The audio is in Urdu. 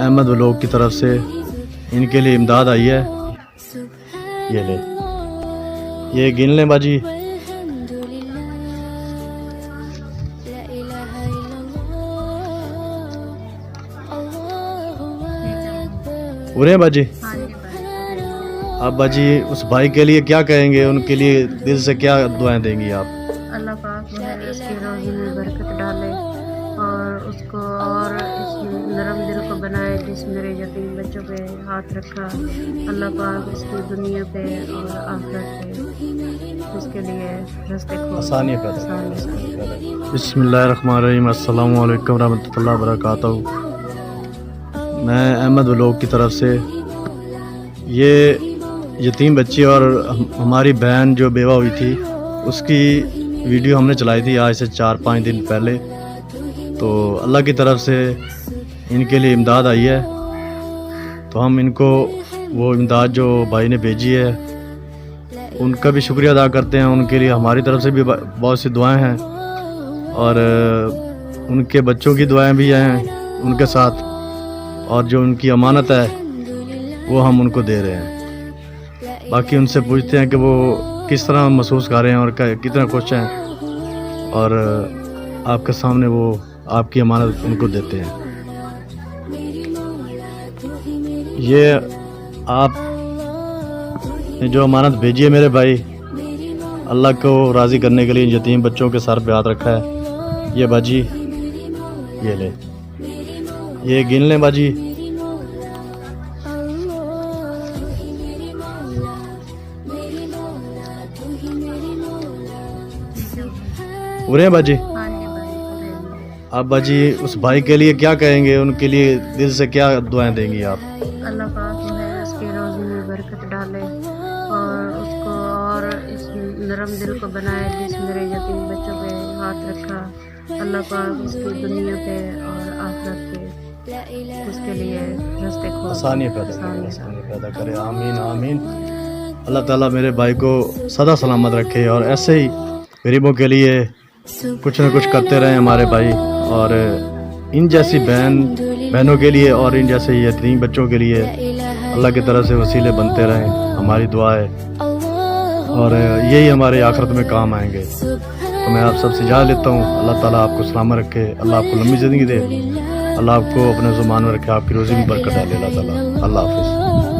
احمد ولوگ کی طرف سے ان کے لیے امداد آئی ہے. یہ لے, یہ گن لیں باجی. پورے ہیں باجی. آپ باجی اس بھائی کے لیے کیا کہیں گے, ان کے لیے دل سے کیا دعائیں دیں گی آپ؟ اللہ پاک جو ہے اس کی روزی میں برکت ڈالے اور اس کو اور اس نرم دل کو بنائے جس میرے یتیم بچوں پہ ہاتھ رکھا. اللہ پاک اس کی دنیا پہ اور آخرت پہ اس کے لیے راستے کھول آسانی پیدا. آسانی. بسم اللہ الرحمن الرحیم. السلام علیکم ورحمۃ اللہ وبرکاتہ. میں احمد ولوگ کی طرف سے یہ یتیم بچی اور ہماری بہن جو بیوہ ہوئی تھی اس کی ویڈیو ہم نے چلائی تھی آج سے 4-5 دن پہلے. تو اللہ کی طرف سے ان کے لیے امداد آئی ہے, تو ہم ان کو وہ امداد جو بھائی نے بھیجی ہے ان کا بھی شکریہ ادا کرتے ہیں. ان کے لیے ہماری طرف سے بھی بہت سی دعائیں ہیں اور ان کے بچوں کی دعائیں بھی ہیں ان کے ساتھ, اور جو ان کی امانت ہے وہ ہم ان کو دے رہے ہیں. باقی ان سے پوچھتے ہیں کہ وہ کس طرح محسوس کر رہے ہیں اور کتنا خوش ہیں, اور آپ کے سامنے وہ آپ کی امانت ان کو دیتے ہیں. یہ آپ نے جو امانت بھیجی ہے میرے بھائی, اللہ کو راضی کرنے کے لیے یتیم بچوں کے سر پہ ہاتھ رکھا ہے. یہ باجی یہ لے, یہ گن لیں باجی. پورے ہیں باجی. آپ باجی اس بھائی کے لیے کیا کہیں گے, ان کے لیے دل سے کیا دعائیں دیں گی آپ؟ اللہ پاک جو ہے اس کی روزی میں برکت ڈالے اور اس کو اور اس نرم دل کو بنائے جس میرے یتیم بچوں پہ ہاتھ رکھا. اللہ پاک اس کی دنیا پہ اور آخرت پہ اس کے لیے راستے کھول آسانی پیدا کرے. آمین آمین. اللہ تعالیٰ میرے بھائی کو سدا سلامت رکھے اور ایسے ہی غریبوں کے لیے کچھ نہ کچھ کرتے رہیں ہمارے بھائی, اور ان جیسی بہنوں کے لیے اور ان جیسے یتیم بچوں کے لیے اللہ کی طرف سے وسیلے بنتے رہیں. ہماری دعا ہے اور یہی ہمارے آخرت میں کام آئیں گے. تو میں آپ سب سے اجازت لیتا ہوں. اللہ تعالیٰ آپ کو سلامت رکھے, اللہ آپ کو لمبی زندگی دے, اللہ آپ کو اپنے زمان میں رکھے, آپ کی روزی میں برکت ڈالے اللہ تعالیٰ. اللہ حافظ.